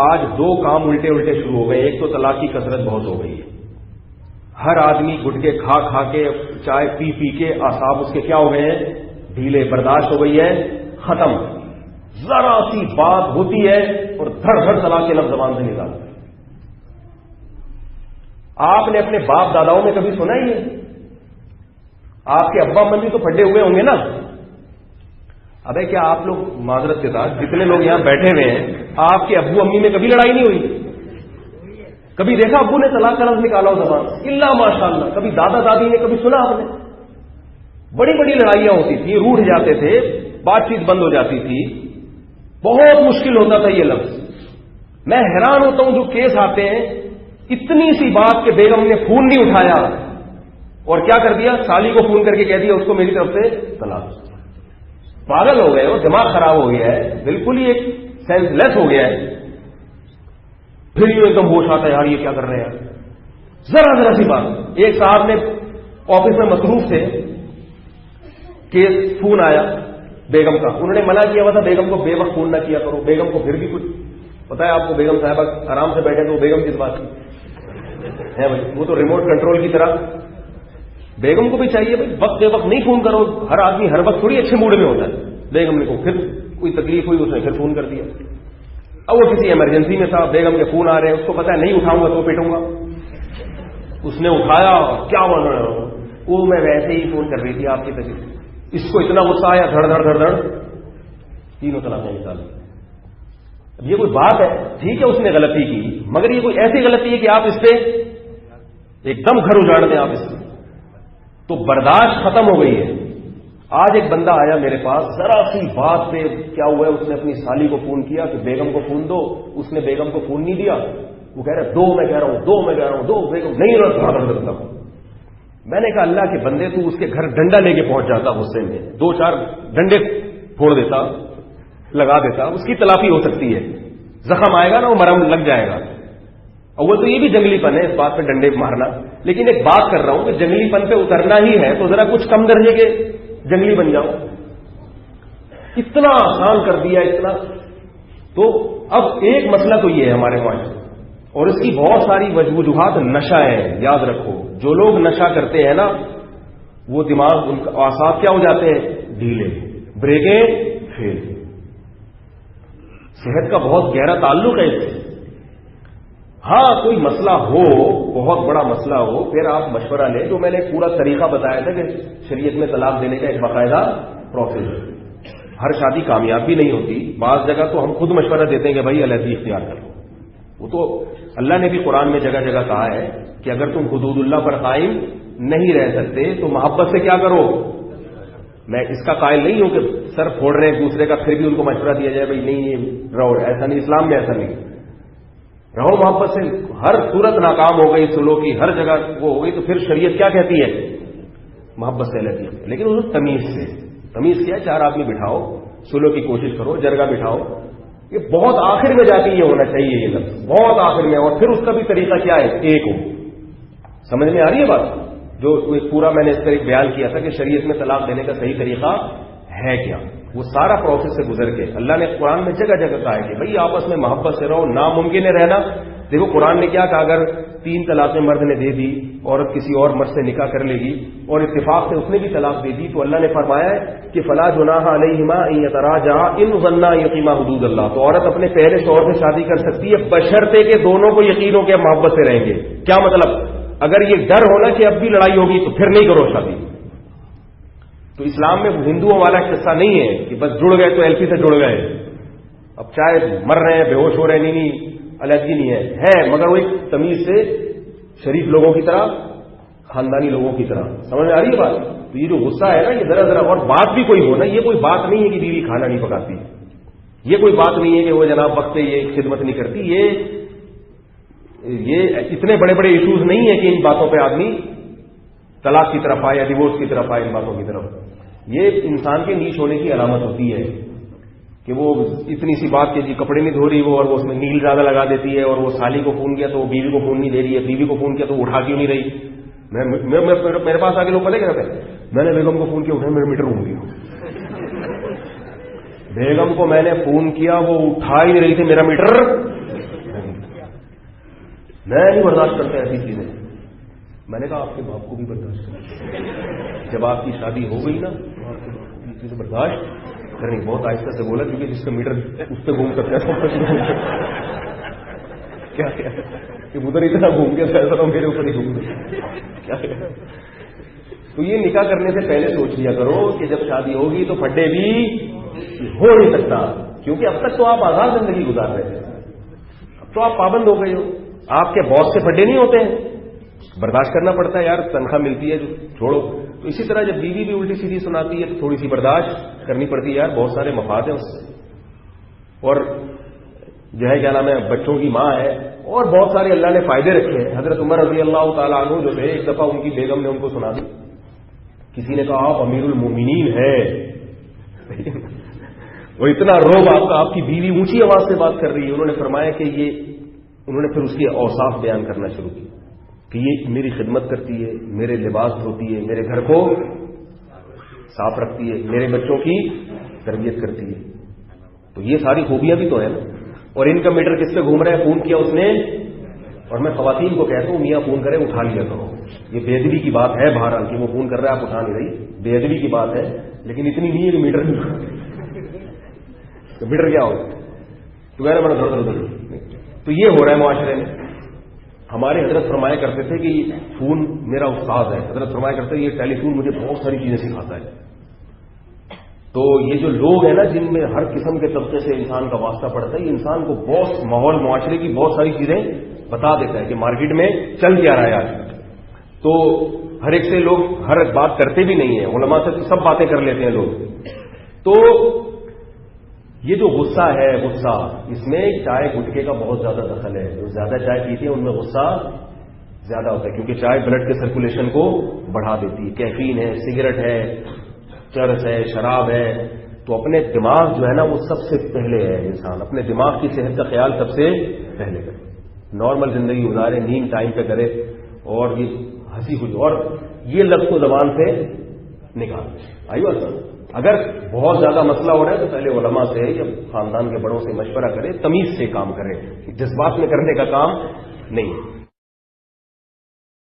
آج دو کام الٹے الٹے شروع ہو گئے. ایک تو طلاق کی کثرت بہت ہو گئی ہے. ہر آدمی گٹکے کھا کھا کے چائے پی پی کے اعصاب اس کے کیا ہو گئے ہیں؟ ڈھیلے. برداشت ہو گئی ہے ختم. ذرا سی بات ہوتی ہے اور دھڑ دھڑ طلاق کے لفظ زبان سے نکالتے ہیں. آپ نے اپنے باپ داداؤں میں کبھی سنا ہی ہے؟ آپ کے ابا امی بھی تو پھڈے ہوئے ہوں گے نا. ابے کیا آپ لوگ معذرت کے ساتھ جتنے لوگ یہاں بیٹھے ہوئے ہیں, آپ کے ابو امی میں کبھی لڑائی نہیں ہوئی؟ کبھی دیکھا ابو نے طلاق کا لفظ نکالا ہو زبان؟ اللہ ماشاء اللہ. کبھی دادا دادی نے کبھی سنا آپ نے؟ بڑی بڑی لڑائیاں ہوتی تھی, روٹھ جاتے تھے, بات چیت بند ہو جاتی تھی, بہت مشکل ہوتا تھا یہ لفظ. میں حیران ہوتا ہوں جو کیس آتے ہیں, اتنی سی بات کہ بیگم نے فون نہیں اٹھایا اور کیا کر دیا, سالی کو فون کر کے کہہ دیا اس کو میری طرف سے طلاق. پاگل ہو گئے ہو, دماغ خراب ہو گیا ہے, بالکل ہی ایک سینس لیس ہو گیا ہے. پھر یہ ایک دم ہوش آتا ہے یار یہ کیا کر رہے ہیں. ذرا ذرا سی بات. ایک صاحب نے آفس میں مصروف تھے, کیس فون آیا بیگم کا, انہوں نے منع کیا ہوا تھا بیگم کو بے وقت فون نہ کیا کرو. بیگم کو پھر بھی کچھ پتا ہے آپ کو, بیگم صاحبہ آرام سے بیٹھے تو بیگم کس بات کی ہے بھائی, وہ تو ریموٹ کنٹرول کی طرح. بیگم کو بھی چاہیے بھائی وقت بے وقت نہیں فون کرو. ہر آدمی ہر وقت تھوڑی اچھے موڈ میں ہوتا ہے. بیگم نے کو پھر کوئی تکلیف ہوئی, اس نے پھر فون کر دیا. اب وہ کسی ایمرجنسی میں تھا, بیگم کے فون آ رہے ہیں, اس کو پتا ہے نہیں اٹھاؤں گا تو پیٹوں گا. اس نے اٹھایا, کیا بول رہے ہو, وہ میں ویسے ہی فون کر رہی تھی آپ کی تکلیف. اس کو اتنا غصہ آیا, دھڑ دھڑ دھڑ دھڑ تینوں طلاقیں نکالی. اب یہ کوئی بات ہے؟ ٹھیک ہے اس نے غلطی کی, مگر یہ کوئی ایسی غلطی ہے کہ آپ اس پہ ایک دم گھر اجاڑ دیں آپ اس سے, تو برداشت ختم ہو گئی ہے. آج ایک بندہ آیا میرے پاس, ذرا سی بات پہ کیا ہوا ہے, اس نے اپنی سالی کو فون کیا کہ بیگم کو فون دو. اس نے بیگم کو فون نہیں دیا. وہ کہہ رہا دو, میں کہہ رہا ہوں دو, میں کہہ رہا ہوں دو, بیگم نہیں رہا. میں نے کہا اللہ کے بندے تو اس کے گھر ڈنڈا لے کے پہنچ جاتا غصے میں, 2-4 ڈنڈے پھوڑ دیتا, لگا دیتا, اس کی تلافی ہو سکتی ہے. زخم آئے گا نا, وہ مرہم لگ جائے گا. اور وہ تو یہ بھی جنگلی پن ہے اس بات پہ ڈنڈے مارنا. لیکن ایک بات کر رہا ہوں کہ جنگلی پن پہ اترنا ہی ہے تو ذرا کچھ کم درجے کے جنگلی بن جاؤ. اتنا آسان کر دیا اتنا. تو اب ایک مسئلہ تو یہ ہے ہمارے معاشرے, اور اس کی بہت ساری وجوہات نشہ ہے. یاد رکھو جو لوگ نشہ کرتے ہیں نا, وہ دماغ ان کا اعصاب کیا ہو جاتے ہیں, ڈھیلے, بریکیں فیل. صحت کا بہت گہرا تعلق ہے اس سے. ہاں کوئی مسئلہ ہو, بہت بڑا مسئلہ ہو, پھر آپ مشورہ لیں. جو میں نے پورا طریقہ بتایا تھا کہ شریعت میں طلاق دینے کا ایک باقاعدہ پروسیس ہے. ہر شادی کامیاب بھی نہیں ہوتی. بعض جگہ تو ہم خود مشورہ دیتے ہیں کہ بھائی علیحدگی اختیار کرو. وہ تو اللہ نے بھی قرآن میں جگہ جگہ کہا ہے کہ اگر تم حدود اللہ پر قائم نہیں رہ سکتے تو محبت سے کیا کرو. میں اس کا قائل نہیں ہوں کہ سر پھوڑ رہے ہیں دوسرے کا پھر بھی ان کو مشورہ دیا جائے بھائی نہیں رہو, ایسا نہیں. اسلام میں ایسا نہیں. رہو محبت سے. ہر صورت ناکام ہو گئی سلو کی, ہر جگہ وہ ہو گئی, تو پھر شریعت کیا کہتی ہے, محبت سے لیتی ہے. لیکن اس تمیز سے. تمیز کیا ہے, 4 آدمی بٹھاؤ, سلو کی کوشش کرو, جرگہ بٹھاؤ. یہ بہت آخر میں جا کے یہ ہونا چاہیے, یہ لفظ بہت آخر میں. اور پھر اس کا بھی طریقہ کیا ہے, ایک ہو. سمجھ میں آ رہی ہے بات؟ جو پورا میں نے اس طرح بیان کیا تھا کہ شریعت میں طلاق دینے کا صحیح طریقہ ہے کیا, وہ سارا پروسیس سے گزر کے اللہ نے قرآن میں جگہ جگہ کہا ہے کہ بھئی آپس میں محبت سے رہو. ناممکن ہے رہنا. دیکھو قرآن نے کیا کہا, اگر 3 طلاقیں مرد نے دے دی, عورت کسی اور مرد سے نکاح کر لے گی اور اتفاق سے اس نے بھی طلاق دے دی, تو اللہ نے فرمایا ہے کہ فلا جناح علیہما ان یتراجعا ان ظنا یقیما حدود اللہ. تو عورت اپنے پہلے شوہر سے شادی کر سکتی ہے بشرطے کہ دونوں کو یقین ہو کہ محبت سے رہیں گے. کیا مطلب, اگر یہ ڈر ہونا کہ اب بھی لڑائی ہوگی تو پھر نہیں کرو شادی. تو اسلام میں ہندوؤں والا قصہ نہیں ہے کہ بس جڑ گئے تو ایلپی سے جڑ گئے, اب چاہے مر رہے ہیں, بے ہوش ہو رہے ہیں, نہیں علیحدگی نہیں ہے, مگر وہ ایک تمیز سے شریف لوگوں کی طرح, خاندانی لوگوں کی طرح. سمجھ میں آ رہی ہے بات؟ تو یہ جو غصہ ہے نا, یہ ذرا ذرا, اور بات بھی کوئی ہونا, یہ کوئی بات نہیں ہے کہ بیوی کھانا نہیں پکاتی, یہ کوئی بات نہیں ہے کہ وہ جناب وقت پہ یہ خدمت نہیں کرتی. یہ اتنے بڑے بڑے ایشوز نہیں ہیں کہ ان باتوں پہ آدمی طلاق کی طرف آئے یا ڈیورس کی طرف آئے. ان باتوں کی طرف یہ انسان کے نیچ ہونے کی علامت ہوتی ہے کہ وہ اتنی سی بات کہ جی کپڑے نہیں دھو رہی وہ, اور وہ اس میں نیل زیادہ لگا دیتی ہے, اور وہ سالی کو فون کیا تو وہ بیوی کو فون نہیں دے رہی ہے, بیوی کو فون کیا تو وہ اٹھا کیوں نہیں رہی. میرے پاس آ کے لوگ پہلے کیا کہتے ہیں, میں نے بیگم کو فون کیا, اٹھا میرا میٹر گھوم گیا. بیگم کو میں نے فون کیا, وہ اٹھا ہی نہیں رہی تھی, میرا میٹر میں نہیں برداشت کرتا ایسی چیزیں. میں نے کہا آپ کے باپ کو بھی برداشت کرنا, جب آپ کی شادی ہو گئی نا تو آپ کے باپ کو یہ چیزیں برداشت کرنی. بہت آہستہ سے بولا کیونکہ جس کا میٹر اس پہ گھوم کرتا ہے کیا کہ ادھر اتنا گھوم کے ایسا تو میرے اوپر ہی گھوم کیا. تو یہ نکاح کرنے سے پہلے سوچ لیا کرو کہ جب شادی ہوگی تو پھڈے بھی ہو نہیں سکتا, کیونکہ اب تک تو آپ آزاد زندگی گزار رہے تھے, اب تو آپ پابند ہو گئے ہو. آپ کے باس سے پھڈے نہیں ہوتے ہیں, برداشت کرنا پڑتا ہے یار, تنخواہ ملتی ہے جو چھوڑو. تو اسی طرح جب بیوی بھی الٹی سیدھی سناتی ہے تو تھوڑی سی برداشت کرنی پڑتی ہے یار, بہت سارے مفاد ہیں اس سے. اور جو ہے کیا نام ہے, بچوں کی ماں ہے, اور بہت سارے اللہ نے فائدے رکھے ہیں. حضرت عمر رضی اللہ تعالیٰ عنہ جو تھے, ایک دفعہ ان کی بیگم نے ان کو سنا دی, کسی نے کہا آپ امیر المومنین ہے, وہ اتنا روب آپ کی بیوی اونچی آواز سے بات کر رہی ہے. انہوں نے فرمایا کہ یہ, انہوں نے پھر اس کے اوصاف بیان کرنا شروع کی کہ یہ میری خدمت کرتی ہے, میرے لباس دھوتی ہے, میرے گھر کو صاف رکھتی ہے, میرے بچوں کی تربیت کرتی ہے. تو یہ ساری خوبیاں بھی تو ہیں نا. اور ان کا میٹر کس پہ گھوم رہا ہے, فون کیا اس نے. اور میں خواتین کو کہتا ہوں میاں فون کرے اٹھا لیا کرو, یہ بے ادبی کی بات ہے بہرحال کہ وہ فون کر رہا ہے آپ اٹھا نہیں رہی, بے ادبی کی بات ہے, لیکن اتنی نہیں ہے کہ میٹر نہیں. تو میٹر کیا ہوگا تو کہہ رہا. تو یہ ہو رہا ہے معاشرے میں. ہمارے حضرت فرمایا کرتے تھے کہ فون میرا استاد ہے. حضرت فرمایا کرتے یہ ٹیلی فون مجھے بہت ساری چیزیں سکھاتا ہے. تو یہ جو لوگ ہیں نا جن میں ہر قسم کے طبقے سے انسان کا واسطہ پڑتا ہے, یہ انسان کو بہت ماحول معاشرے کی بہت ساری چیزیں بتا دیتا ہے کہ مارکیٹ میں چل کیا رہا ہے آج. تو ہر ایک سے لوگ ہر بات کرتے بھی نہیں ہیں, علماء سے تو سب باتیں کر لیتے ہیں لوگ. تو یہ جو غصہ ہے, غصہ اس میں چائے گٹکے کا بہت زیادہ دخل ہے. جو زیادہ چائے پیتے ہیں ان میں غصہ زیادہ ہوتا ہے, کیونکہ چائے بلڈ کے سرکولیشن کو بڑھا دیتی ہے. کیفین ہے, سگریٹ ہے, چرس ہے, شراب ہے. تو اپنے دماغ جو ہے نا وہ سب سے پہلے ہے. انسان اپنے دماغ کی صحت کا خیال سب سے پہلے کرے, نارمل زندگی گزارے, نیند ٹائم پہ کرے, اور یہ ہنسی خوشی, اور یہ لفظ کو زبان سے نکال. آئیو اگر بہت زیادہ مسئلہ ہو رہا ہے تو پہلے علماء سے یا خاندان کے بڑوں سے مشورہ کرے, تمیز سے کام کرے, جذبات میں کرنے کا کام نہیں ہے.